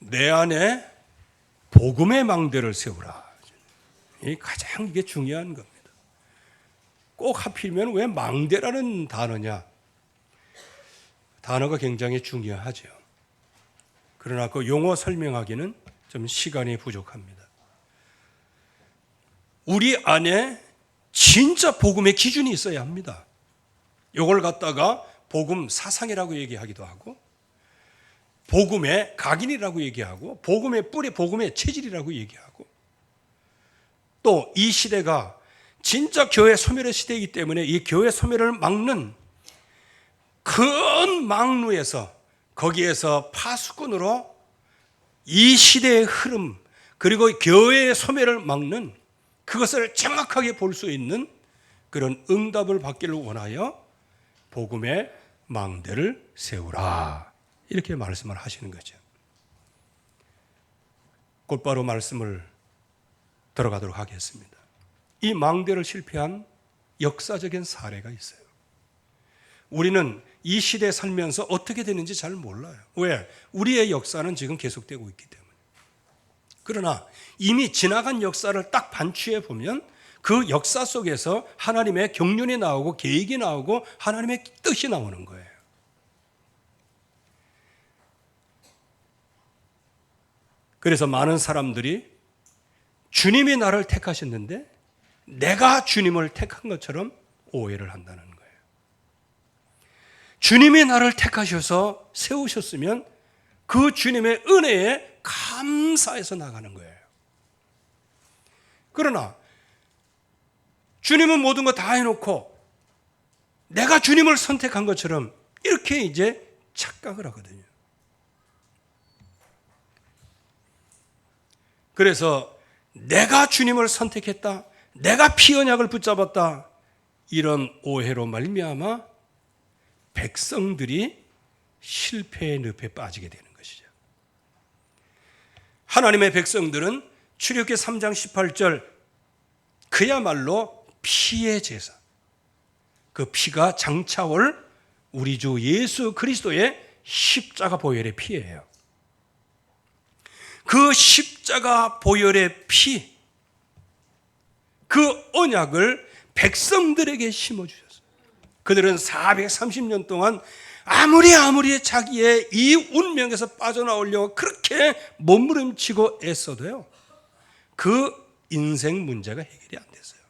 내 안에 복음의 망대를 세우라. 가장 이게 중요한 겁니다. 꼭 하필이면 왜 망대라는 단어냐? 단어가 굉장히 중요하죠. 그러나 그 용어 설명하기는 좀 시간이 부족합니다. 우리 안에 진짜 복음의 기준이 있어야 합니다. 이걸 갖다가 복음 사상이라고 얘기하기도 하고, 복음의 각인이라고 얘기하고, 복음의 뿌리, 복음의 체질이라고 얘기하고, 또 이 시대가 진짜 교회 소멸의 시대이기 때문에 이 교회 소멸을 막는 큰 망루에서, 거기에서 파수꾼으로 이 시대의 흐름, 그리고 교회의 소멸을 막는 그것을 정확하게 볼 수 있는 그런 응답을 받기를 원하여 복음의 망대를 세우라, 이렇게 말씀을 하시는 거죠. 곧바로 말씀을 들어가도록 하겠습니다. 이 망대를 실패한 역사적인 사례가 있어요. 우리는 이 시대에 살면서 어떻게 되는지 잘 몰라요. 왜? 우리의 역사는 지금 계속되고 있기 때문에. 그러나 이미 지나간 역사를 딱 반추해 보면 그 역사 속에서 하나님의 경륜이 나오고 계획이 나오고 하나님의 뜻이 나오는 거예요. 그래서 많은 사람들이 주님이 나를 택하셨는데 내가 주님을 택한 것처럼 오해를 한다는 거예요. 주님이 나를 택하셔서 세우셨으면 그 주님의 은혜에 감사해서 나가는 거예요. 그러나 주님은 모든 거 다 해놓고 내가 주님을 선택한 것처럼 이렇게 이제 착각을 하거든요. 그래서 내가 주님을 선택했다, 내가 피 언약을 붙잡았다, 이런 오해로 말미암아 백성들이 실패의 늪에 빠지게 되는 것이죠. 하나님의 백성들은 출애굽기 3장 18절, 그야말로 피의 제사, 그 피가 장차올 우리 주 예수 그리스도의 십자가 보혈의 피예요. 그 십자가 보혈의 피, 그 언약을 백성들에게 심어주셨어요. 그들은 430년 동안 아무리 자기의 이 운명에서 빠져나오려고 그렇게 몸부림치고 애써도요, 그 인생 문제가 해결이 안 됐어요.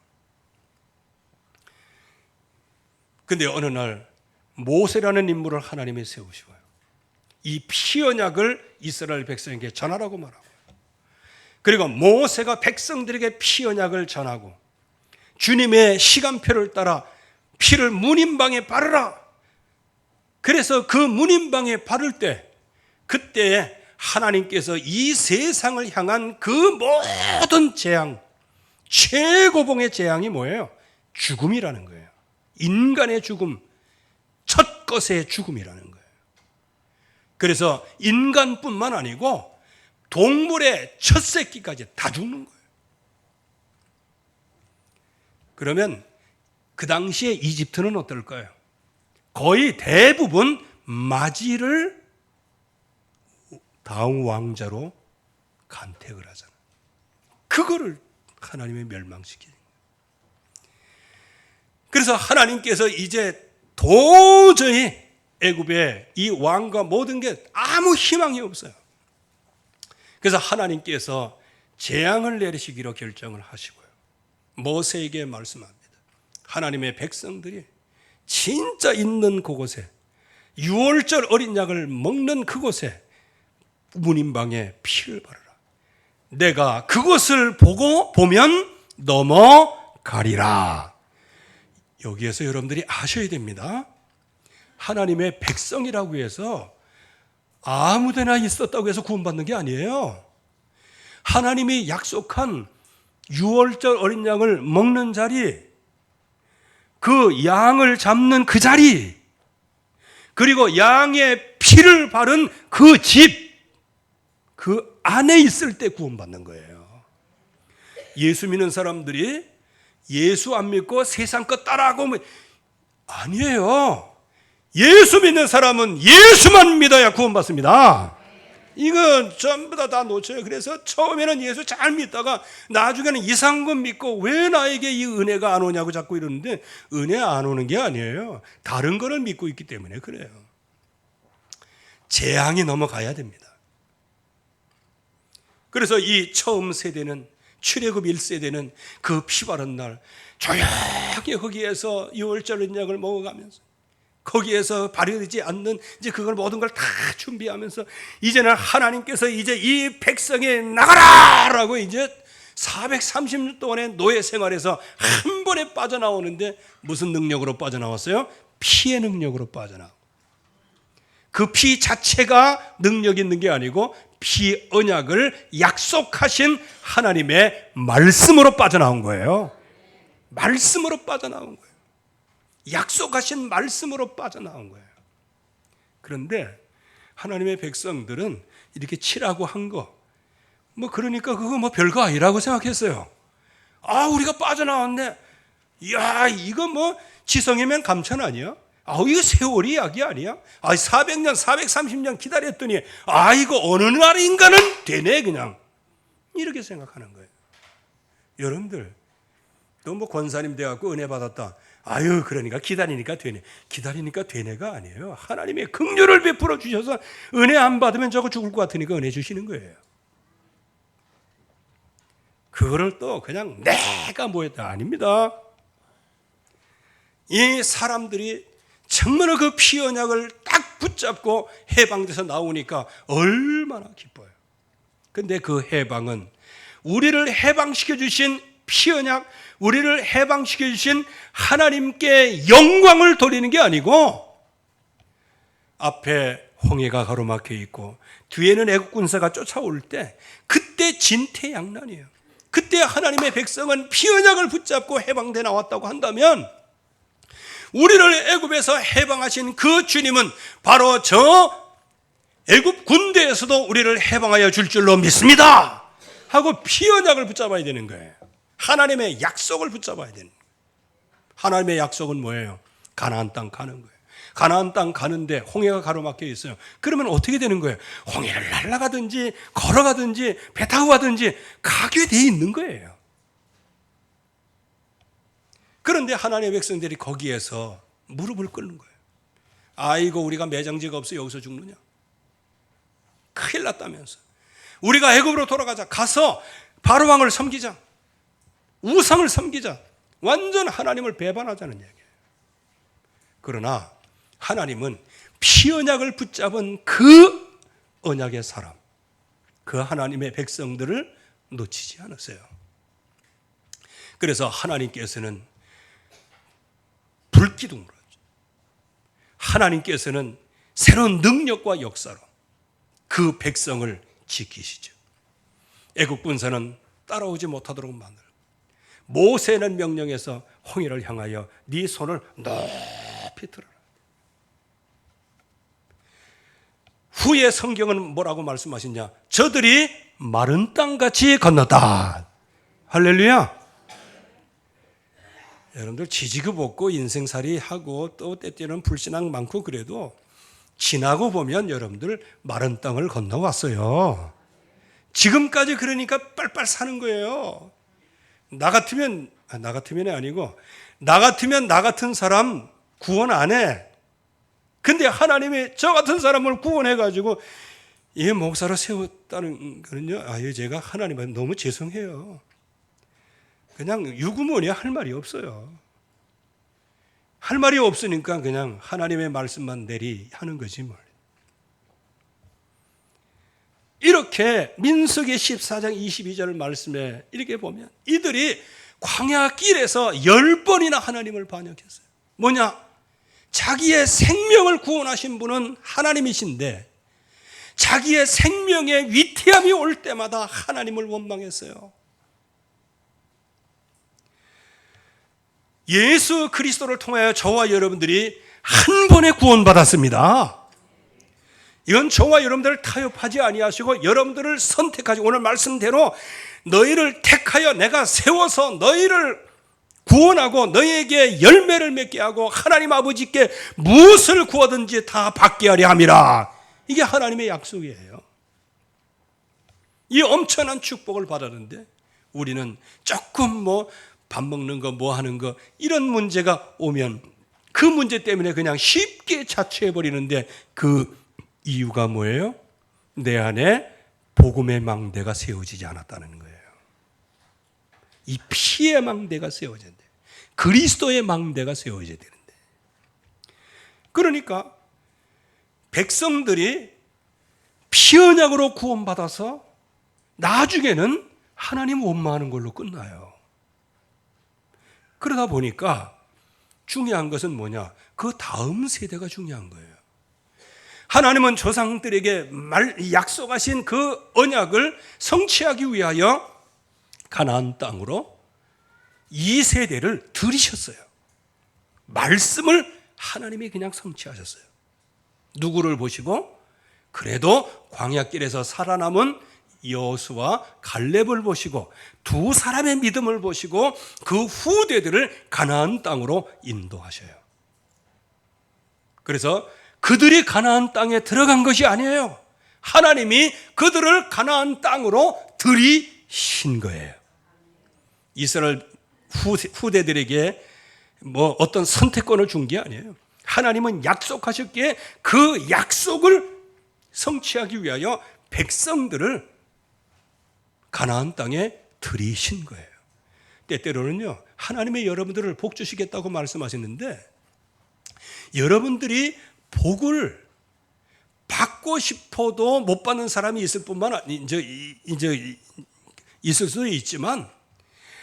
근데 어느 날 모세라는 인물을 하나님이 세우시고요, 이 피언약을 이스라엘 백성에게 전하라고 말하고, 그리고 모세가 백성들에게 피언약을 전하고 주님의 시간표를 따라 피를 문인방에 바르라. 그래서 그 문인방에 바를 때, 그때 하나님께서 이 세상을 향한 그 모든 재앙, 최고봉의 재앙이 뭐예요? 죽음이라는 거예요. 인간의 죽음, 첫 것의 죽음이라는 거예요. 그래서 인간뿐만 아니고 동물의 첫 새끼까지 다 죽는 거예요. 그러면 그 당시에 이집트는 어떨까요? 거의 대부분 마지를 다음 왕자로 간택을 하잖아요. 그거를 하나님이 멸망시키는 거예요. 그래서 하나님께서 이제 도저히 애굽의 이 왕과 모든 게 아무 희망이 없어요. 그래서 하나님께서 재앙을 내리시기로 결정을 하시고요, 모세에게 말씀합니다. 하나님의 백성들이 진짜 있는 그곳에, 유월절 어린 양을 먹는 그곳에 문인방에 피를 바르라. 내가 그것을 보면 넘어가리라. 여기에서 여러분들이 아셔야 됩니다. 하나님의 백성이라고 해서 아무데나 있었다고 해서 구원받는 게 아니에요. 하나님이 약속한 유월절 어린 양을 먹는 자리, 그 양을 잡는 그 자리, 그리고 양의 피를 바른 그 집, 그 안에 있을 때 구원받는 거예요. 예수 믿는 사람들이 예수 안 믿고 세상 것 따라하고 아니에요. 예수 믿는 사람은 예수만 믿어야 구원받습니다. 이건 전부 다 놓쳐요. 그래서 처음에는 예수 잘 믿다가 나중에는 이상한 건 믿고 왜 나에게 이 은혜가 안 오냐고 자꾸 이러는데, 은혜 안 오는 게 아니에요. 다른 거를 믿고 있기 때문에 그래요. 재앙이 넘어가야 됩니다. 그래서 이 처음 세대는, 출애굽 1세대는 그 피 바른 날 조용히 거기에서 유월절 언약을 먹어가면서, 거기에서 발휘되지 않는 이제 그걸 모든 걸 다 준비하면서, 이제는 하나님께서 이제 이 백성이 나가라라고 이제 430년 동안의 노예 생활에서 한 번에 빠져나오는데, 무슨 능력으로 빠져나왔어요? 피의 능력으로 빠져나오고, 그 피 자체가 능력 있는 게 아니고 피 언약을 약속하신 하나님의 말씀으로 빠져나온 거예요. 말씀으로 빠져나온 거예요. 약속하신 말씀으로 빠져나온 거예요. 그런데 하나님의 백성들은 이렇게 치라고 한 거, 그러니까 그거 별거 아니라고 생각했어요. 아, 우리가 빠져나왔네. 야, 이거 지성이면 감천 아니야? 이거 세월이 약이 아니야? 400년, 430년 기다렸더니, 이거 어느 날인가는 되네, 그냥. 이렇게 생각하는 거예요. 여러분들, 또 권사님 돼갖고 은혜 받았다. 그러니까 기다리니까 되네. 기다리니까 되네가 아니에요. 하나님의 긍휼을 베풀어 주셔서 은혜 안 받으면 저거 죽을 것 같으니까 은혜 주시는 거예요. 그거를 또 그냥 내가 뭐 했다. 아닙니다. 이 사람들이 정말로 그 피 언약을 딱 붙잡고 해방돼서 나오니까 얼마나 기뻐요. 근데 그 해방은 우리를 해방시켜 주신 피 언약, 우리를 해방시켜 주신 하나님께 영광을 돌리는 게 아니고, 앞에 홍해가 가로막혀 있고 뒤에는 애국 군사가 쫓아올 때, 그때 진퇴양난이에요. 그때 하나님의 백성은 피 언약을 붙잡고 해방돼 나왔다고 한다면, 우리를 애굽에서 해방하신 그 주님은 바로 저 애굽 군대에서도 우리를 해방하여 줄 줄로 믿습니다 하고 피 언약을 붙잡아야 되는 거예요. 하나님의 약속을 붙잡아야 되는 거예요. 하나님의 약속은 뭐예요? 가나안 땅 가는 거예요. 가나안 땅 가는데 홍해가 가로막혀 있어요. 그러면 어떻게 되는 거예요? 홍해를 날아가든지 걸어가든지 배 타고 가든지 가게 돼 있는 거예요. 그런데 하나님의 백성들이 거기에서 무릎을 꿇는 거예요. 우리가 매장지가 없어 여기서 죽느냐? 큰일 났다면서. 우리가 애굽으로 돌아가자. 가서 바로왕을 섬기자. 우상을 섬기자. 완전 하나님을 배반하자는 얘기예요. 그러나 하나님은 피 언약을 붙잡은 그 언약의 사람, 그 하나님의 백성들을 놓치지 않았어요. 그래서 하나님께서는 불기둥으로, 하나님께서는 새로운 능력과 역사로 그 백성을 지키시죠. 애국 군사는 따라오지 못하도록 만들고, 모세는 명령해서 홍해를 향하여 네 손을 높이 들어라. 후에 성경은 뭐라고 말씀하시냐? 저들이 마른 땅같이 건넜다. 할렐루야. 여러분들 지지급 없고 인생살이 하고 또 때때는 불신앙 많고 그래도 지나고 보면 여러분들 마른 땅을 건너왔어요. 지금까지 그러니까 빨빨 사는 거예요. 나 같으면이 아니고, 나 같으면 나 같은 사람 구원 안 해. 근데 하나님이 저 같은 사람을 구원해가지고 이 목사로 세웠다는 거는요, 제가 하나님한테 너무 죄송해요. 그냥 유구무원이 할 말이 없어요. 할 말이 없으니까 그냥 하나님의 말씀만 하는 거지 뭘. 이렇게 민수기 14장 22절 말씀에 이렇게 보면 이들이 광야 길에서 10번이나 하나님을 반역했어요. 뭐냐? 자기의 생명을 구원하신 분은 하나님이신데 자기의 생명의 위태함이 올 때마다 하나님을 원망했어요. 예수 그리스도를 통하여 저와 여러분들이 한 번에 구원받았습니다. 이건 저와 여러분들을 타협하지 아니하시고 여러분들을 선택하시고 오늘 말씀대로 너희를 택하여 내가 세워서 너희를 구원하고 너희에게 열매를 맺게 하고 하나님 아버지께 무엇을 구하든지 다 받게 하려 함이라. 이게 하나님의 약속이에요. 이 엄청난 축복을 받았는데 우리는 조금 뭐 밥 먹는 거 뭐 하는 거 이런 문제가 오면 그 문제 때문에 그냥 쉽게 자초해 버리는데 그 이유가 뭐예요? 내 안에 복음의 망대가 세워지지 않았다는 거예요. 이 피의 망대가 세워져야 돼. 그리스도의 망대가 세워져야 되는데. 그러니까 백성들이 피 언약으로 구원받아서 나중에는 하나님 원망하는 걸로 끝나요. 그러다 보니까 중요한 것은 뭐냐? 그 다음 세대가 중요한 거예요. 하나님은 조상들에게 약속하신 그 언약을 성취하기 위하여 가나안 땅으로 2세대를 들이셨어요. 말씀을 하나님이 그냥 성취하셨어요. 누구를 보시고? 그래도 광야길에서 살아남은 여호수아 갈렙을 보시고 두 사람의 믿음을 보시고 그 후대들을 가나안 땅으로 인도하셔요. 그래서 그들이 가나안 땅에 들어간 것이 아니에요. 하나님이 그들을 가나안 땅으로 들이신 거예요. 이스라엘 후대들에게 뭐 어떤 선택권을 준 게 아니에요. 하나님은 약속하셨기에 그 약속을 성취하기 위하여 백성들을 가나안 땅에 들이신 거예요. 때때로는요, 하나님의 여러분들을 복 주시겠다고 말씀하셨는데 여러분들이 복을 받고 싶어도 못 받는 사람이 있을 뿐만 이제 있을 수도 있지만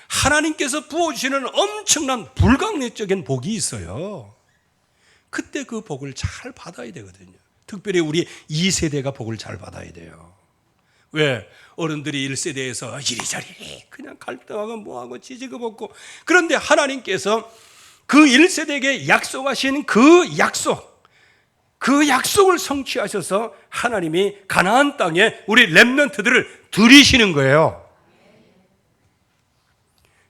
하나님께서 부어주시는 엄청난 불가항력적인 복이 있어요. 그때 그 복을 잘 받아야 되거든요. 특별히 우리 2세대가 복을 잘 받아야 돼요. 왜? 어른들이 1세대에서 이리저리 그냥 갈등하고 뭐하고 지지고 볶고, 그런데 하나님께서 그 1세대에게 약속하신 그 약속을 성취하셔서 하나님이 가나안 땅에 우리 렘넌트들을 들이시는 거예요.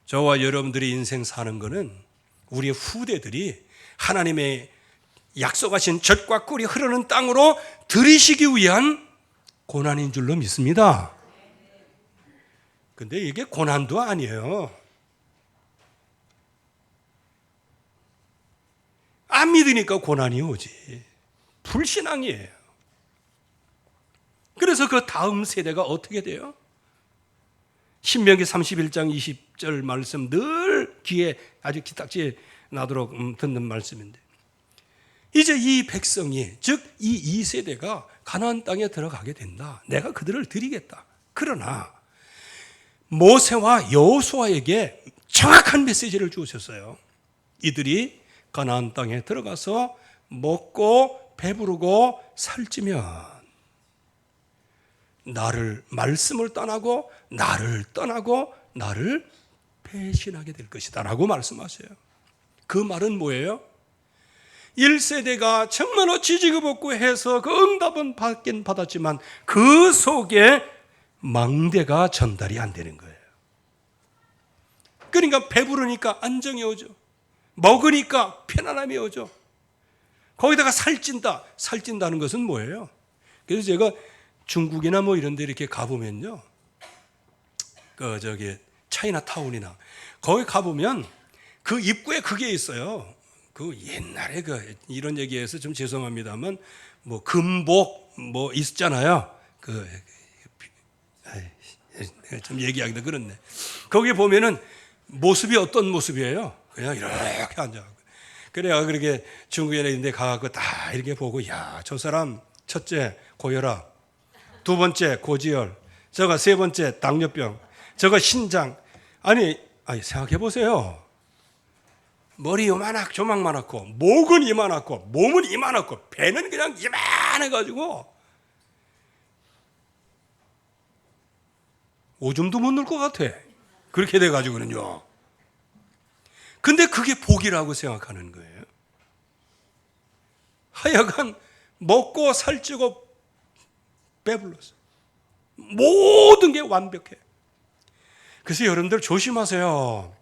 저와 여러분들이 인생 사는 거는 우리 후대들이 하나님의 약속하신 젖과 꿀이 흐르는 땅으로 들이시기 위한 고난인 줄로 믿습니다. 근데 이게 고난도 아니에요. 안 믿으니까 고난이 오지. 불신앙이에요. 그래서 그 다음 세대가 어떻게 돼요? 신명기 31장 20절 말씀 늘 귀에 아주 기딱지 나도록 듣는 말씀인데, 이제 이 백성이, 즉 이 2세대가 가나안 땅에 들어가게 된다. 내가 그들을 드리겠다. 그러나 모세와 여호수아에게 정확한 메시지를 주셨어요. 이들이 가나안 땅에 들어가서 먹고 배부르고 살찌면 나를, 말씀을 떠나고 나를 배신하게 될 것이다 라고 말씀하세요. 그 말은 뭐예요? 1세대가 정말로 지지고 볶고 해서 그 응답은 받긴 받았지만 그 속에 망대가 전달이 안 되는 거예요. 그러니까 배부르니까 안정이 오죠. 먹으니까 편안함이 오죠. 거기다가 살찐다는 것은 뭐예요? 그래서 제가 중국이나 뭐 이런 데 이렇게 가보면요, 차이나타운이나 거기 가보면 그 입구에 그게 있어요. 그 옛날에 이런 얘기해서 좀 죄송합니다만 뭐 금복 뭐 있었잖아요. 좀 얘기하기도 그렇네. 거기 보면은 모습이 어떤 모습이에요? 그냥 이렇게 앉아. 그래야 그렇게 중국에 있는 데 가서 다 이렇게 보고, 야, 저 사람 첫째 고혈압, 두 번째 고지혈, 저거 세 번째 당뇨병, 저거 신장. 아니 생각해 보세요. 머리 조망만하고 목은 이만하고 몸은 이만하고 배는 그냥 이만해가지고 오줌도 못 넣을 것 같아. 그렇게 돼가지고는요. 근데 그게 복이라고 생각하는 거예요. 하여간 먹고 살찌고 배불렀어. 모든 게 완벽해. 그래서 여러분들 조심하세요.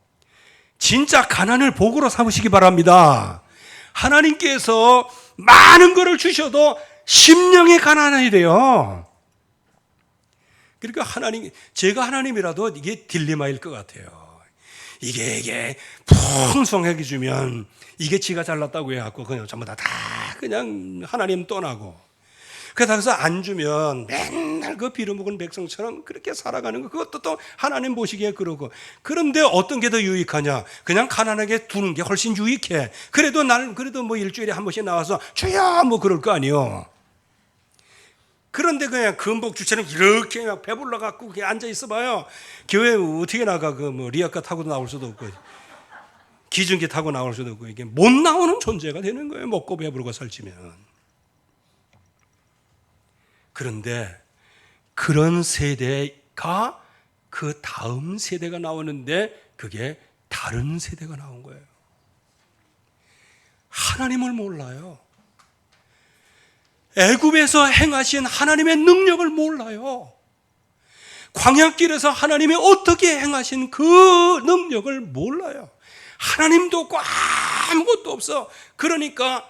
진짜 가난을 복으로 삼으시기 바랍니다. 하나님께서 많은 것을 주셔도 심령이 가난해야 돼요. 그러니까 제가 하나님이라도 이게 딜레마일 것 같아요. 이게 풍성하게 주면 이게 지가 잘났다고 해갖고 그냥 전부 다 그냥 하나님 떠나고, 그래서 안 주면 맨날 그 빌어먹은 백성처럼 그렇게 살아가는 거, 그것도 또 하나님 보시기에 그러고. 그런데 어떤 게 더 유익하냐? 그냥 가난하게 두는 게 훨씬 유익해. 그래도 뭐 일주일에 한 번씩 나와서 주여 뭐 그럴 거 아니요. 그런데 그냥 금복주처럼 이렇게 막 배불러 갖고 그냥 앉아 있어 봐요. 교회 어떻게 나가? 그 뭐 리아카 타고도 나올 수도 없고 기중기 타고 나올 수도 없고, 이게 못 나오는 존재가 되는 거예요. 먹고 배부르고 살찌면. 그런데 그런 세대가 그 다음 세대가 나오는데 그게 다른 세대가 나온 거예요. 하나님을 몰라요. 애굽에서 행하신 하나님의 능력을 몰라요. 광야길에서 하나님이 어떻게 행하신 그 능력을 몰라요. 하나님도 없고 아무것도 없어. 그러니까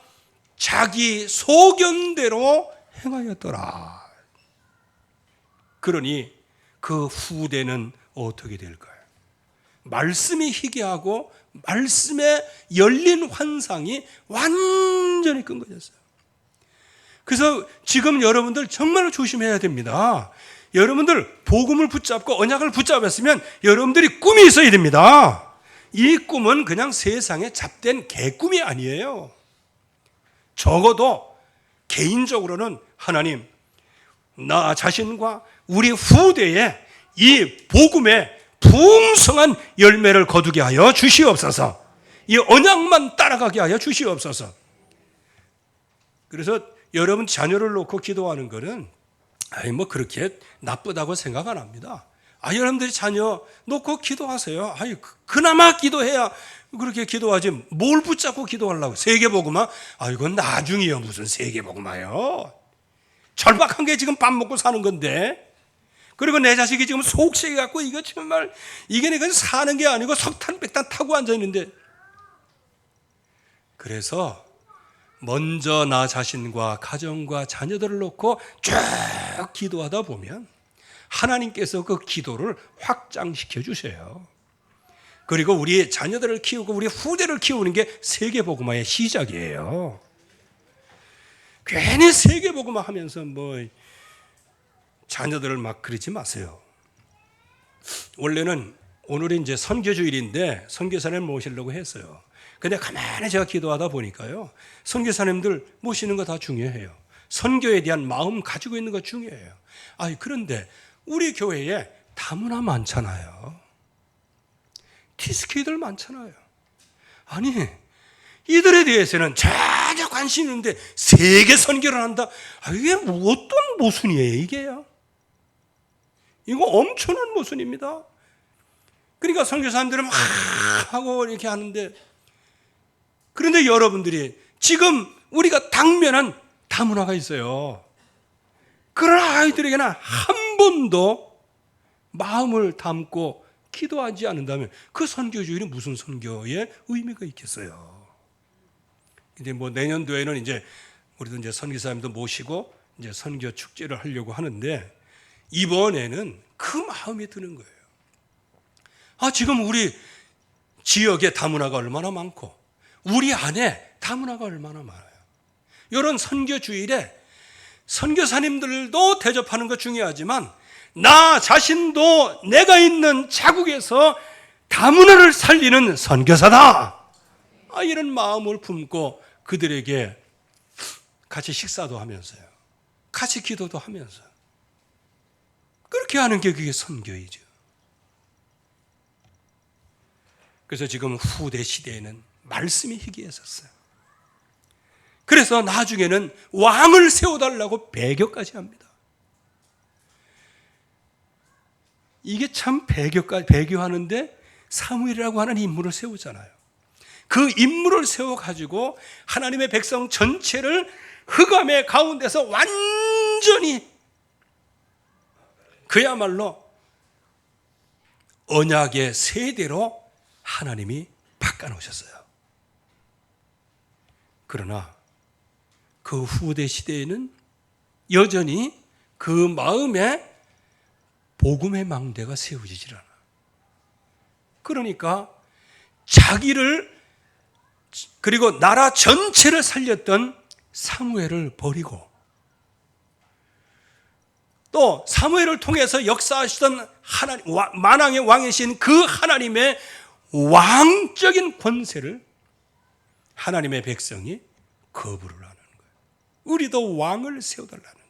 자기 소견대로 행하였더라. 그러니 그 후대는 어떻게 될까요? 말씀이 희귀하고 말씀에 열린 환상이 완전히 끊겨졌어요. 그래서 지금 여러분들 정말 조심해야 됩니다. 여러분들 복음을 붙잡고 언약을 붙잡았으면 여러분들이 꿈이 있어야 됩니다. 이 꿈은 그냥 세상에 잡된 개꿈이 아니에요. 적어도 개인적으로는 하나님, 나 자신과 우리 후대에 이 복음의 풍성한 열매를 거두게 하여 주시옵소서. 이 언약만 따라가게 하여 주시옵소서. 그래서 여러분 자녀를 놓고 기도하는 것은 뭐 그렇게 나쁘다고 생각 안 합니다. 여러분들이 자녀 놓고 기도하세요. 그나마 기도해야 그렇게 기도하지 뭘 붙잡고 기도하려고. 세계복음화? 이건 나중이요. 무슨 세계복음화요. 절박한 게 지금 밥 먹고 사는 건데. 그리고 내 자식이 지금 속세게 갖고 이거 정말 이게 내가 사는 게 아니고 석탄 백탄 타고 앉아 있는데. 그래서 먼저 나 자신과 가정과 자녀들을 놓고 쭉 기도하다 보면 하나님께서 그 기도를 확장시켜 주세요. 그리고 우리 자녀들을 키우고 우리 후대를 키우는 게 세계복음화의 시작이에요. 괜히 세계복음화 하면서 뭐 자녀들을 막 그러지 마세요. 원래는 오늘이 이제 선교주일인데 선교사님 모시려고 했어요. 근데 가만히 제가 기도하다 보니까요, 선교사님들 모시는 거 다 중요해요. 선교에 대한 마음 가지고 있는 거 중요해요. 그런데 우리 교회에 다문화 많잖아요. 티스케이들 많잖아요. 이들에 대해서는 전혀 관심이 있는데 세계 선교를 한다? 이게 어떤 모순이에요, 이게요? 이거 엄청난 모순입니다. 그러니까 선교사님들은 막 하고 이렇게 하는데, 그런데 여러분들이 지금 우리가 당면한 다문화가 있어요. 그런 아이들에게는 한 번도 마음을 담고 기도하지 않는다면 그 선교주일이 무슨 선교의 의미가 있겠어요? 이제 뭐 내년도에는 이제 우리도 이제 선교사님도 모시고 이제 선교 축제를 하려고 하는데, 이번에는 그 마음이 드는 거예요. 지금 우리 지역에 다문화가 얼마나 많고 우리 안에 다문화가 얼마나 많아요. 이런 선교주일에 선교사님들도 대접하는 것 중요하지만 나 자신도 내가 있는 자국에서 다문화를 살리는 선교사다, 이런 마음을 품고 그들에게 같이 식사도 하면서요, 같이 기도도 하면서 그렇게 하는 게 그게 선교이죠. 그래서 지금 후대 시대에는 말씀이 희귀해졌어요. 그래서 나중에는 왕을 세워달라고 배교까지 합니다. 이게 참 배교하는데 사무엘이라고 하는 인물을 세우잖아요. 그 인물을 세워가지고 하나님의 백성 전체를 흑암의 가운데서 완전히 그야말로 언약의 세대로 하나님이 바꿔놓으셨어요. 그러나 그 후대 시대에는 여전히 그 마음에 복음의 망대가 세워지질 않아. 그러니까 자기를 그리고 나라 전체를 살렸던 사무엘을 버리고 또 사무엘을 통해서 역사하시던 하나님, 만왕의 왕이신 그 하나님의 왕적인 권세를 하나님의 백성이 거부를 하는 거예요. 우리도 왕을 세워달라는 거예요.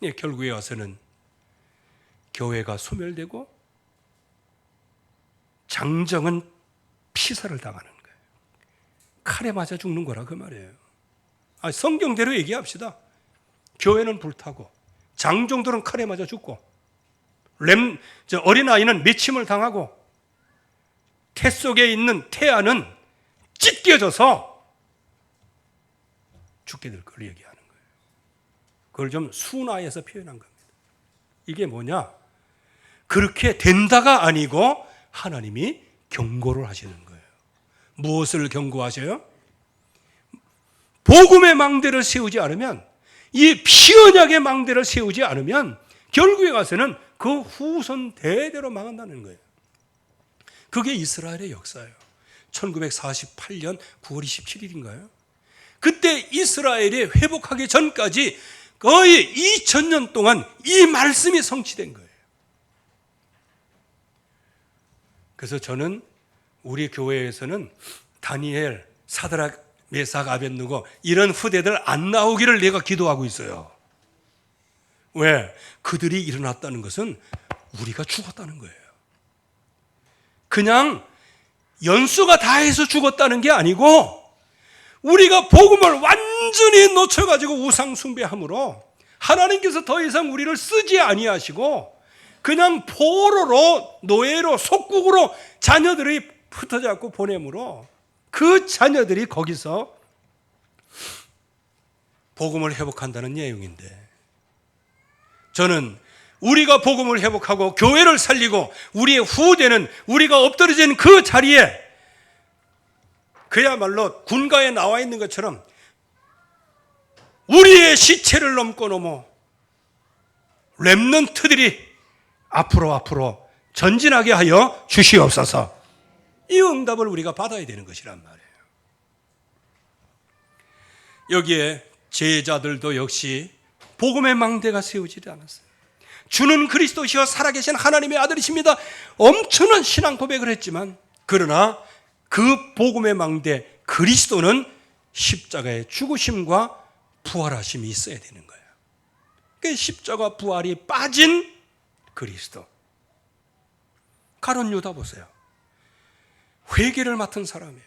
예, 결국에 와서는 교회가 소멸되고 장정은 피살을 당하는 거예요. 칼에 맞아 죽는 거라 그 말이에요. 성경대로 얘기합시다. 교회는 불타고 장정들은 칼에 맞아 죽고 어린아이는 매침을 당하고 태 속에 있는 태아는 찢겨져서 죽게 될 걸 얘기하는 거예요. 그걸 좀 순화해서 표현한 겁니다. 이게 뭐냐? 그렇게 된다가 아니고 하나님이 경고를 하시는 거예요. 무엇을 경고하셔요? 복음의 망대를 세우지 않으면, 이 피언약의 망대를 세우지 않으면 결국에 가서는 그 후손 대대로 망한다는 거예요. 그게 이스라엘의 역사예요. 1948년 9월 27일인가요? 그때 이스라엘이 회복하기 전까지 거의 2000년 동안 이 말씀이 성취된 거예요. 그래서 저는 우리 교회에서는 다니엘, 사드락, 메삭, 아벳느고 이런 후대들 안 나오기를 내가 기도하고 있어요. 왜? 그들이 일어났다는 것은 우리가 죽었다는 거예요. 그냥 연수가 다 해서 죽었다는 게 아니고 우리가 복음을 완전히 놓쳐가지고 우상 숭배함으로 하나님께서 더 이상 우리를 쓰지 아니하시고 그냥 포로로, 노예로, 속국으로 자녀들이 흩어져갖고 보내므로 그 자녀들이 거기서 복음을 회복한다는 내용인데, 저는 우리가 복음을 회복하고 교회를 살리고 우리의 후대는 우리가 엎드러진 그 자리에 그야말로 군가에 나와 있는 것처럼 우리의 시체를 넘고 렘넌트들이 앞으로 전진하게 하여 주시옵소서. 이 응답을 우리가 받아야 되는 것이란 말이에요. 여기에 제자들도 역시 복음의 망대가 세우지지 않았어요. 주는 그리스도시여 살아계신 하나님의 아들이십니다. 엄청난 신앙 고백을 했지만, 그러나 그 복음의 망대 그리스도는 십자가의 죽으심과 부활하심이 있어야 되는 거예요. 그 십자가 부활이 빠진 그리스도. 가룟 유다 보세요. 회개를 맡은 사람이에요.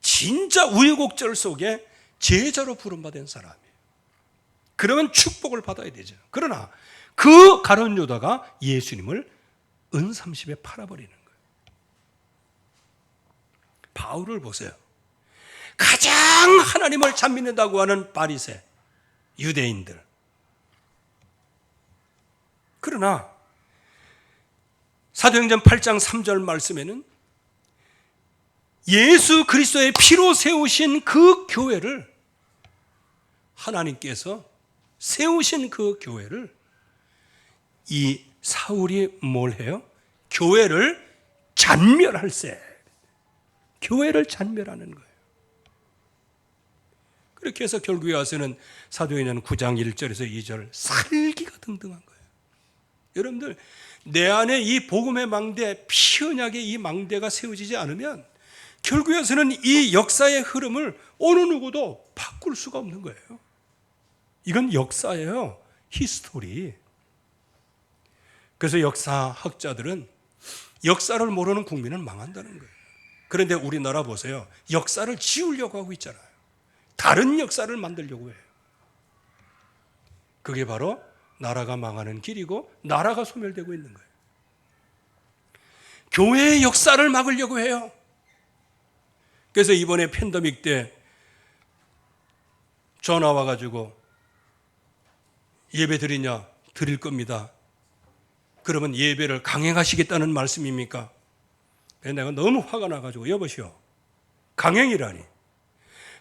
진짜 우여곡절 속에 제자로 부름받은 사람이에요. 그러면 축복을 받아야 되죠. 그러나 그 가룟 유다가 예수님을 은30에 팔아버리는 거예요. 바울을 보세요. 가장 하나님을 잘 믿는다고 하는 바리새 유대인들. 그러나 사도행전 8장 3절 말씀에는 예수 그리스도의 피로 세우신 그 교회를, 하나님께서 세우신 그 교회를 이 사울이 뭘 해요? 교회를 잔멸할세. 교회를 잔멸하는 거예요. 그렇게 해서 결국에 와서는 사도행전 9장 1절에서 2절 살기가 등등한 거예요. 여러분들, 내 안에 이 복음의 망대, 피언약의 이 망대가 세워지지 않으면 결국에 와서는 이 역사의 흐름을 어느 누구도 바꿀 수가 없는 거예요. 이건 역사예요. 히스토리. 그래서 역사학자들은 역사를 모르는 국민은 망한다는 거예요. 그런데 우리나라 보세요. 역사를 지우려고 하고 있잖아요. 다른 역사를 만들려고 해요. 그게 바로 나라가 망하는 길이고 나라가 소멸되고 있는 거예요. 교회의 역사를 막으려고 해요. 그래서 이번에 팬데믹 때 전화 와가지고 예배 드리냐? 드릴 겁니다. 그러면 예배를 강행하시겠다는 말씀입니까? 내가 너무 화가 나가지고, 여보시오, 강행이라니.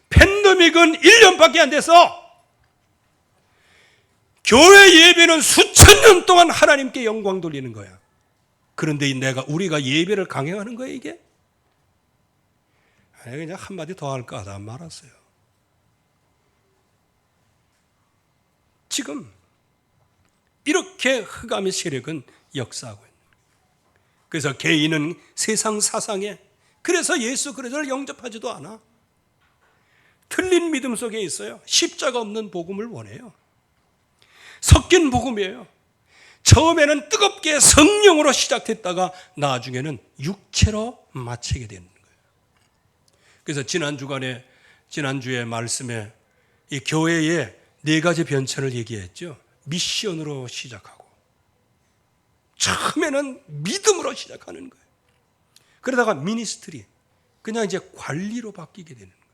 팬데믹은 1년밖에 안 돼서 교회 예배는 수천 년 동안 하나님께 영광 돌리는 거야. 그런데 우리가 예배를 강행하는 거야, 이게? 아니, 그냥 한마디 더 할까 하다 말았어요. 지금 이렇게 흑암의 세력은 역사하고 있는 거예요. 그래서 개인은 세상 사상에, 그래서 예수 그리스도를 영접하지도 않아. 틀린 믿음 속에 있어요. 십자가 없는 복음을 원해요. 섞인 복음이에요. 처음에는 뜨겁게 성령으로 시작됐다가 나중에는 육체로 마치게 되는 거예요. 그래서 지난주에 말씀에 이 교회의 4가지 변천을 얘기했죠. 미션으로 시작하고, 처음에는 믿음으로 시작하는 거예요. 그러다가 미니스트리, 그냥 이제 관리로 바뀌게 되는 거예요.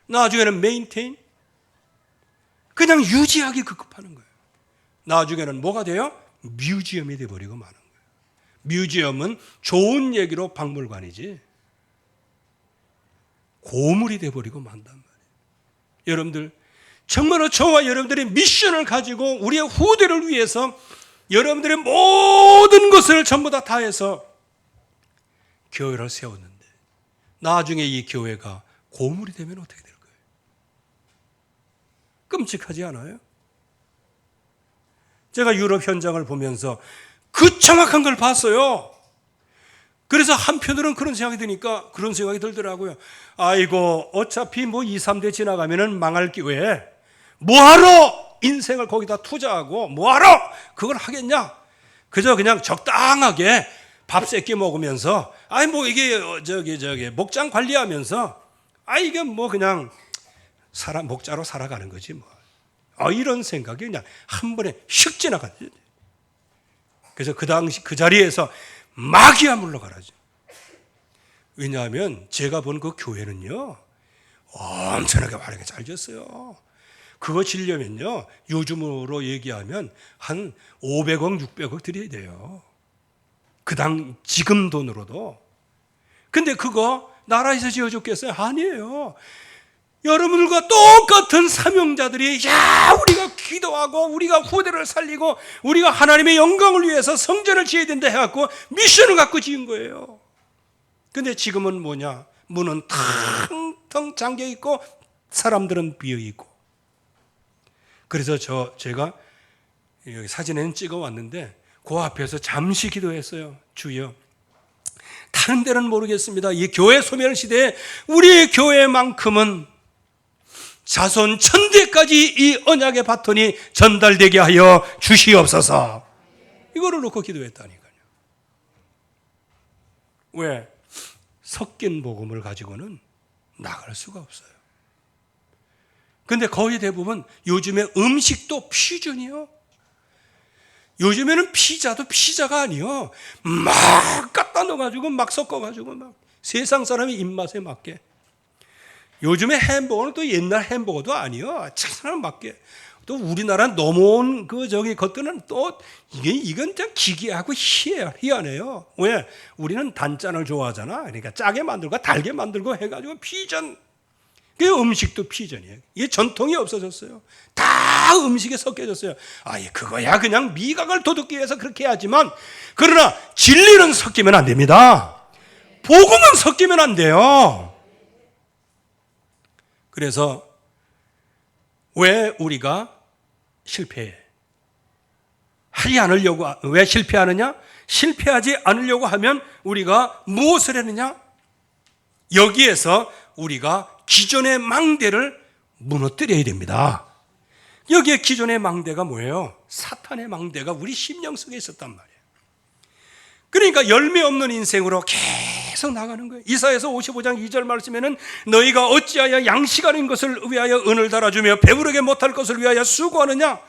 나중에는 메인테인, 그냥 유지하기 급급하는 거예요. 나중에는 뭐가 돼요? 뮤지엄이 돼버리고 마는 거예요. 뮤지엄은 좋은 얘기로 박물관이지 고물이 돼버리고 만단 말이에요. 여러분들, 정말로 저와 여러분들의 미션을 가지고 우리의 후대를 위해서 여러분들의 모든 것을 전부 다 다해서 교회를 세웠는데 나중에 이 교회가 고물이 되면 어떻게 될 거예요? 끔찍하지 않아요? 제가 유럽 현장을 보면서 그 정확한 걸 봤어요. 그래서 한편으로는 그런 생각이 들더라고요. 아이고, 어차피 뭐 2, 3대 지나가면은 망할 기회에 뭐하러 인생을 거기다 투자하고 뭐하러 그걸 하겠냐? 그저 그냥 적당하게 밥 세끼 먹으면서, 아이 뭐 이게 목장 관리하면서, 이게 뭐 그냥 목자로 살아가는 거지 뭐. 이런 생각이 그냥 한 번에 휙 지나갔죠. 그래서 그 당시 그 자리에서 막이야 물러가라죠. 왜냐하면 제가 본 그 교회는요, 엄청나게 화려하게 잘 지었어요. 그거 지려면요, 요즘으로 얘기하면 한 500억, 600억 드려야 돼요. 지금 돈으로도. 근데 그거 나라에서 지어줬겠어요? 아니에요. 여러분들과 똑같은 사명자들이, 우리가 기도하고 우리가 후대를 살리고 우리가 하나님의 영광을 위해서 성전을 지어야 된다 해갖고 미션을 갖고 지은 거예요. 근데 지금은 뭐냐? 문은 텅텅 잠겨있고 사람들은 비어있고. 그래서 제가 여기 사진에는 찍어왔는데 그 앞에서 잠시 기도했어요. 주여, 다른 데는 모르겠습니다. 이 교회 소멸 시대에 우리 교회만큼은 자손 천대까지 이 언약의 바톤이 전달되게 하여 주시옵소서. 이거를 놓고 기도했다니까요. 왜? 섞인 복음을 가지고는 나갈 수가 없어요. 근데 거의 대부분 요즘에 음식도 퓨전이요. 요즘에는 피자도 피자가 아니요, 막 갖다 넣어가지고 막 섞어가지고 막 세상 사람의 입맛에 맞게. 요즘에 햄버거는 또 옛날 햄버거도 아니요, 사람 맞게. 또 우리나라 넘어온 것들은 또 이건 좀 기괴하고 희한해요. 왜? 우리는 단짠을 좋아하잖아. 그러니까 짜게 만들고 달게 만들고 해가지고 피전. 그 음식도 피전이에요. 이게 전통이 없어졌어요. 다 음식에 섞여졌어요. 그거야 그냥 미각을 돋우기 위해서 그렇게 하지만, 그러나 진리는 섞이면 안 됩니다. 복음은 섞이면 안 돼요. 그래서 왜 우리가 실패해? 하지 않으려고. 왜 실패하느냐? 실패하지 않으려고 하면 우리가 무엇을 했느냐? 여기에서 우리가 기존의 망대를 무너뜨려야 됩니다. 여기에 기존의 망대가 뭐예요? 사탄의 망대가 우리 심령 속에 있었단 말이에요. 그러니까 열매 없는 인생으로 계속 나가는 거예요. 이사야서 55장 2절 말씀에는 너희가 어찌하여 양식 아닌 것을 위하여 은을 달아주며 배부르게 못할 것을 위하여 수고하느냐?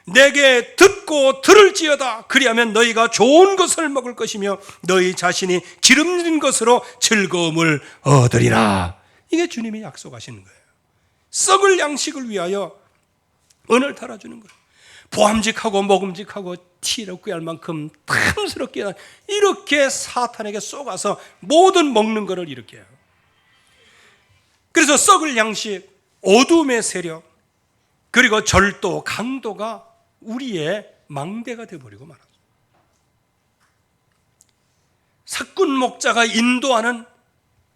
내게 듣고 들을지어다. 그리하면 너희가 좋은 것을 먹을 것이며 너희 자신이 기름진 것으로 즐거움을 얻으리라. 이게 주님이 약속하시는 거예요. 썩을 양식을 위하여 은을 달아주는 거예요. 보암직하고 먹음직하고 티럽게 할 만큼 탐스럽게 이렇게 사탄에게 쏘가서 모든 먹는 것을 이렇게 해요. 그래서 썩을 양식, 어둠의 세력, 그리고 절도, 강도가 우리의 망대가 되어버리고 말았어요. 사꾼 목자가 인도하는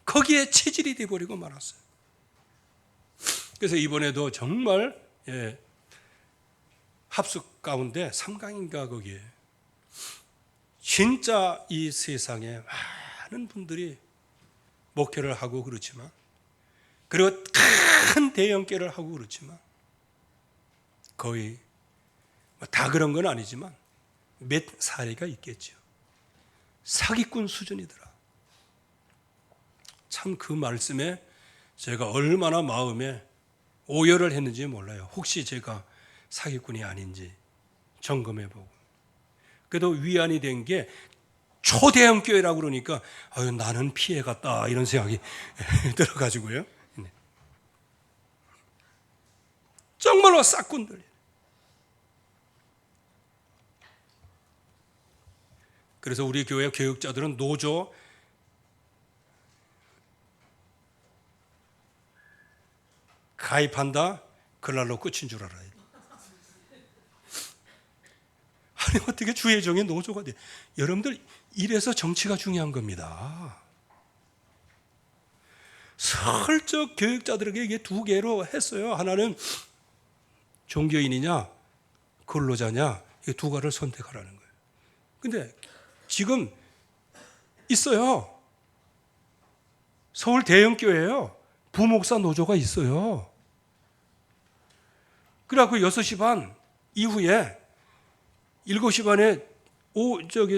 거기에 체질이 되어버리고 말았어요. 그래서 이번에도 정말 합숙 가운데 삼강인가 거기에 진짜 이 세상에 많은 분들이 목회를 하고 그렇지만, 그리고 큰 대형교회를 하고 그렇지만, 거의 다 그런 건 아니지만 몇 사례가 있겠죠. 사기꾼 수준이더라. 참 그 말씀에 제가 얼마나 마음에 오열을 했는지 몰라요. 혹시 제가 사기꾼이 아닌지 점검해보고. 그래도 위안이 된 게 초대형 교회라고 그러니까 나는 피해갔다 이런 생각이 들어가지고요. 정말로 싹꾼들. 그래서 우리 교회 교육자들은 노조 가입한다, 그날로 끝인 줄 알아요. 아니 어떻게 주회종의 노조가 돼? 여러분들 이래서 정치가 중요한 겁니다. 슬쩍 교육자들에게 이게 두 개로 했어요. 하나는 종교인이냐 근로자냐, 이 두 가지를 선택하라는 거예요. 근데 지금 있어요. 서울 대형교회예요. 부목사 노조가 있어요. 그래갖고 6시 반 이후에 7시 반에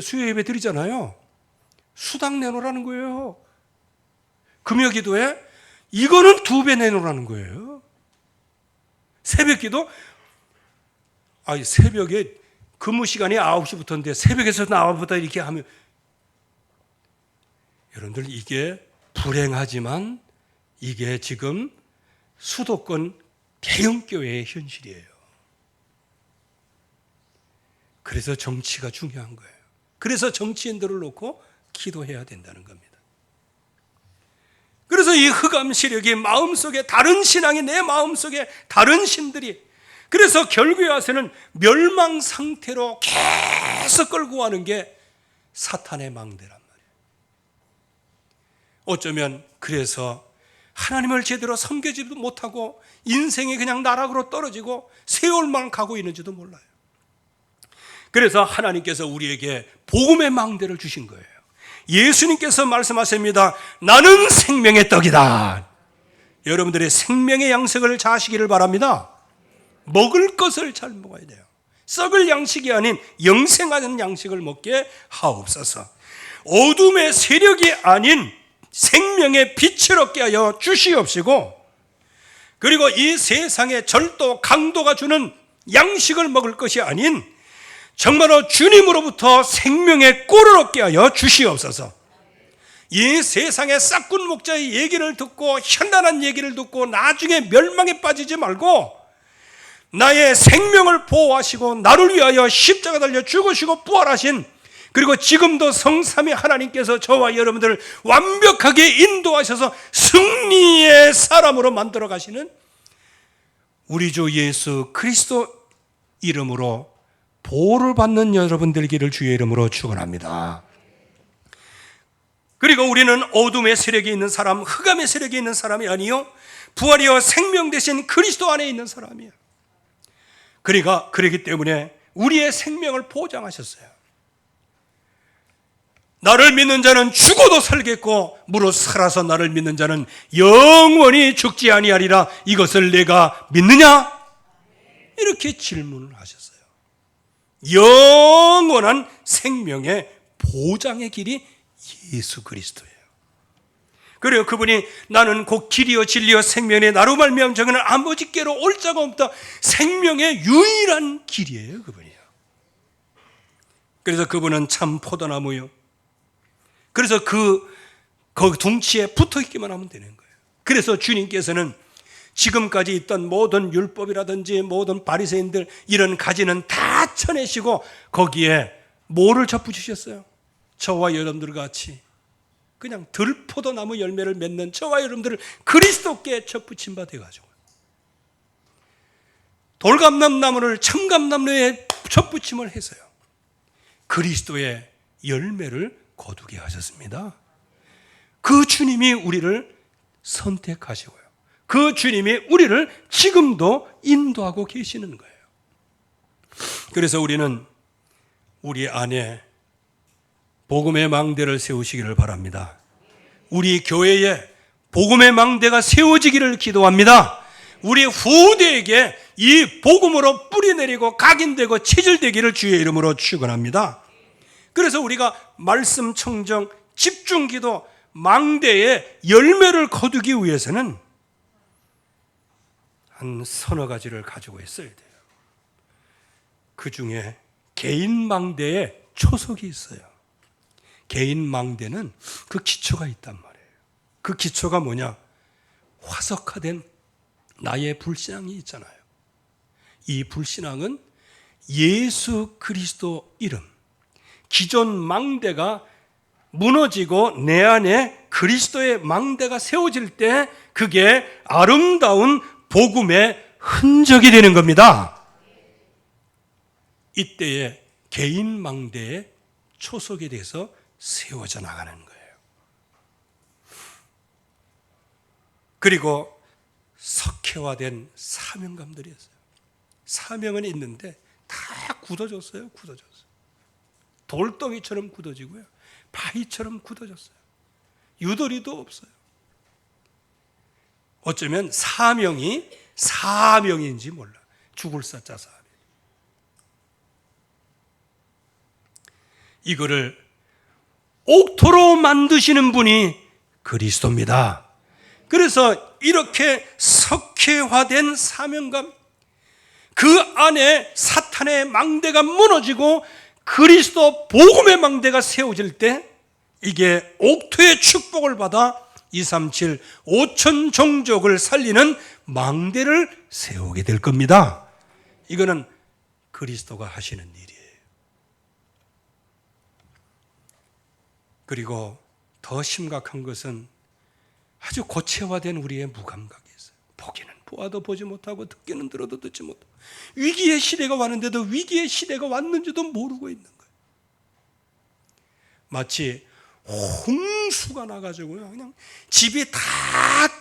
수요 예배 드리잖아요. 수당 내놓으라는 거예요. 금요 기도에 이거는 2배 내놓으라는 거예요. 새벽 기도, 새벽에 근무 시간이 9시부터인데 새벽에서 나와보다 이렇게 하면, 여러분들 이게 불행하지만 이게 지금 수도권 대형교회의 현실이에요. 그래서 정치가 중요한 거예요. 그래서 정치인들을 놓고 기도해야 된다는 겁니다. 그래서 이 흑암 세력이 마음속에 다른 신앙이 내 마음속에 다른 신들이, 그래서 결국에 와서는 멸망 상태로 계속 끌고 가는 게 사탄의 망대란 말이에요. 어쩌면 그래서 하나님을 제대로 섬기지도 못하고 인생이 그냥 나락으로 떨어지고 세월만 가고 있는지도 몰라요. 그래서 하나님께서 우리에게 복음의 망대를 주신 거예요. 예수님께서 말씀하십니다. 나는 생명의 떡이다. 여러분들의 생명의 양식을 자시기를 바랍니다. 먹을 것을 잘 먹어야 돼요. 썩을 양식이 아닌 영생하는 양식을 먹게 하옵소서. 어둠의 세력이 아닌 생명의 빛을 얻게 하여 주시옵시고, 그리고 이 세상의 절도, 강도가 주는 양식을 먹을 것이 아닌 정말로 주님으로부터 생명의 꿀을 얻게 하여 주시옵소서. 이 세상의 싹군 목자의 얘기를 듣고 현란한 얘기를 듣고 나중에 멸망에 빠지지 말고, 나의 생명을 보호하시고 나를 위하여 십자가 달려 죽으시고 부활하신, 그리고 지금도 성삼위 하나님께서 저와 여러분들을 완벽하게 인도하셔서 승리의 사람으로 만들어 가시는 우리 주 예수 그리스도 이름으로 보호를 받는 여러분 되기를 주의 이름으로 축원합니다. 그리고 우리는 어둠의 세력이 있는 사람, 흑암의 세력이 있는 사람이 아니요 부활이요 생명 되신 그리스도 안에 있는 사람이에요. 그러기 때문에 우리의 생명을 보장하셨어요. 나를 믿는 자는 죽어도 살겠고 무릇 살아서 나를 믿는 자는 영원히 죽지 아니하리라. 이것을 내가 믿느냐? 이렇게 질문을 하셨어요. 영원한 생명의 보장의 길이 예수 그리스도예요. 그래요. 그분이 나는 곧 길이요 진리요 생명의 나로 말미암아 저는 아버지께로 올 자가 없다. 생명의 유일한 길이에요. 그분이요. 그래서 그분은 참 포도나무요. 그래서 그 둥치에 붙어 있기만 하면 되는 거예요. 그래서 주님께서는 지금까지 있던 모든 율법이라든지 모든 바리새인들 이런 가지는 다 쳐내시고 거기에 뭐를 접붙이셨어요? 저와 여러분들 같이 그냥 들포도나무 열매를 맺는 저와 여러분들을 그리스도께 접붙임 바 돼가지고 돌감람나무를 청감나무에 접붙임을 해서요, 그리스도의 열매를 거두게 하셨습니다. 그 주님이 우리를 선택하시고요, 그 주님이 우리를 지금도 인도하고 계시는 거예요. 그래서 우리는 우리 안에 복음의 망대를 세우시기를 바랍니다. 우리 교회에 복음의 망대가 세워지기를 기도합니다. 우리 후대에게 이 복음으로 뿌리내리고 각인되고 체질되기를 주의 이름으로 축원합니다. 그래서 우리가 말씀 청정, 집중 기도, 망대의 열매를 거두기 위해서는 한 서너 가지를 가지고 있어야 돼요. 그 중에 개인 망대에 초석이 있어요. 개인 망대는 그 기초가 있단 말이에요. 그 기초가 뭐냐? 화석화된 나의 불신앙이 있잖아요. 이 불신앙은 예수 그리스도 이름, 기존 망대가 무너지고 내 안에 그리스도의 망대가 세워질 때 그게 아름다운 복음의 흔적이 되는 겁니다. 이때에 개인 망대의 초석에 대해서 세워져 나가는 거예요. 그리고 석회화된 사명감들이었어요. 사명은 있는데 다 굳어졌어요. 돌덩이처럼 굳어지고요, 바위처럼 굳어졌어요. 유도리도 없어요. 어쩌면 사명이 사명인지 몰라. 죽을 사자 사명. 이거를 옥토로 만드시는 분이 그리스도입니다. 그래서 이렇게 석회화된 사명감, 그 안에 사탄의 망대가 무너지고 그리스도 복음의 망대가 세워질 때 이게 옥토의 축복을 받아 237 5천 종족을 살리는 망대를 세우게 될 겁니다. 이거는 그리스도가 하시는 일이에요. 그리고 더 심각한 것은 아주 고체화된 우리의 무감각이 있어요. 보기는 보아도 보지 못하고 듣기는 들어도 듣지 못하고 위기의 시대가 왔는데도 위기의 시대가 왔는지도 모르고 있는 거예요. 마치 홍수가 나가지고요, 그냥 집이 다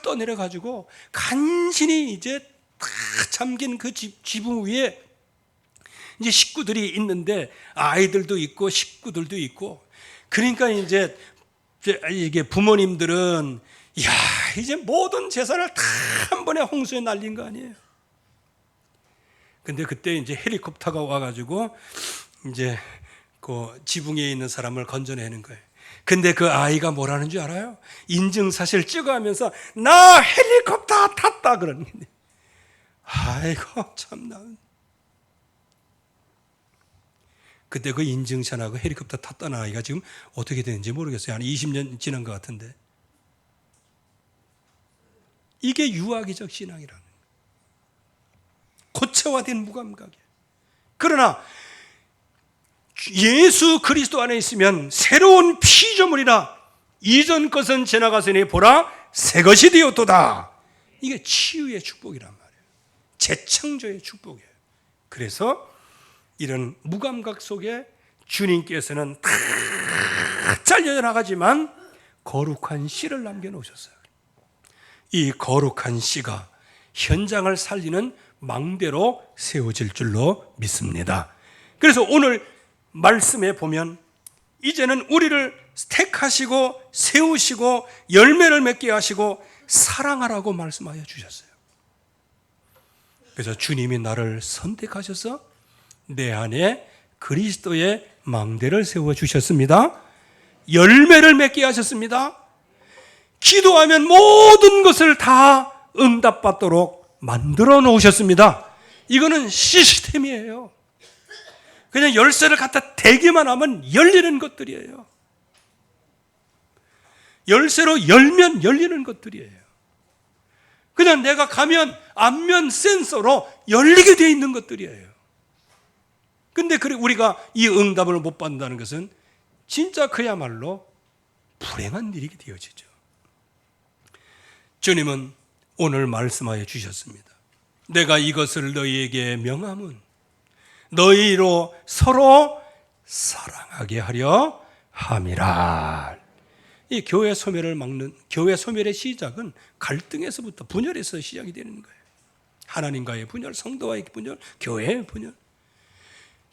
떠내려가지고 간신히 이제 다 잠긴 그 지붕 위에 이제 식구들이 있는데 아이들도 있고 식구들도 있고, 그러니까 이제 이게 부모님들은 야, 이제 모든 재산을 다 한 번에 홍수에 날린 거 아니에요. 근데 그때 이제 헬리콥터가 와가지고 이제 그 지붕에 있는 사람을 건져내는 거예요. 근데 그 아이가 뭐라는 줄 알아요? 인증사실 찍어하면서 나 헬리콥터 탔다 그러는 거예요. 아이고 참나. 그때 그 인증샷하고 헬리콥터 탔다는 아이가 지금 어떻게 되는지 모르겠어요. 한 20년 지난 것 같은데. 이게 유아기적 신앙이라는 거예요. 고체화된 무감각이에요. 그러나 예수 그리스도 안에 있으면 새로운 피조물이라, 이전 것은 지나갔으니 보라 새 것이 되었도다. 이게 치유의 축복이란 말이에요. 재창조의 축복이에요. 그래서 이런 무감각 속에 주님께서는 다 잘려 나가지만 거룩한 씨를 남겨놓으셨어요. 이 거룩한 씨가 현장을 살리는 망대로 세워질 줄로 믿습니다. 그래서 오늘 말씀에 보면 이제는 우리를 택하시고 세우시고 열매를 맺게 하시고 사랑하라고 말씀하여 주셨어요. 그래서 주님이 나를 선택하셔서 내 안에 그리스도의 망대를 세워 주셨습니다. 열매를 맺게 하셨습니다. 기도하면 모든 것을 다 응답받도록 만들어 놓으셨습니다. 이거는 시스템이에요. 그냥 열쇠를 갖다 대기만 하면 열리는 것들이에요. 열쇠로 열면 열리는 것들이에요. 그냥 내가 가면 안면 센서로 열리게 되어 있는 것들이에요. 근데 우리가 이 응답을 못 받는다는 것은 진짜 그야말로 불행한 일이 되어지죠. 주님은 오늘 말씀하여 주셨습니다. 내가 이것을 너희에게 명함은 너희로 서로 사랑하게 하려 함이라. 이 교회 소멸을 막는, 교회 소멸의 시작은 갈등에서부터, 분열에서 시작이 되는 거예요. 하나님과의 분열, 성도와의 분열, 교회의 분열.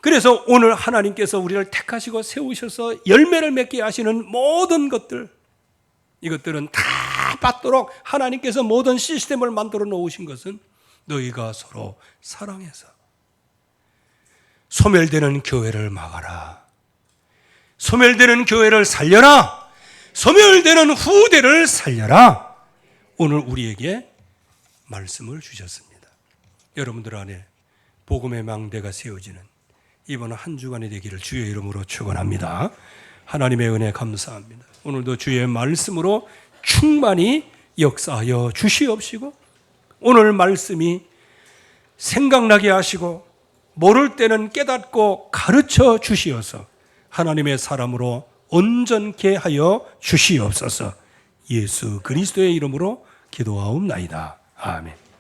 그래서 오늘 하나님께서 우리를 택하시고 세우셔서 열매를 맺게 하시는 모든 것들, 이것들은 다 받도록 하나님께서 모든 시스템을 만들어 놓으신 것은 너희가 서로 사랑해서 소멸되는 교회를 막아라, 소멸되는 교회를 살려라, 소멸되는 후대를 살려라. 오늘 우리에게 말씀을 주셨습니다. 여러분들 안에 복음의 망대가 세워지는 이번 한 주간이 되기를 주의 이름으로 축원합니다. 하나님의 은혜 감사합니다. 오늘도 주의 말씀으로 충만히 역사하여 주시옵시고, 오늘 말씀이 생각나게 하시고 모를 때는 깨닫고 가르쳐 주시어서 하나님의 사람으로 온전케 하여 주시옵소서. 예수 그리스도의 이름으로 기도하옵나이다. 아멘.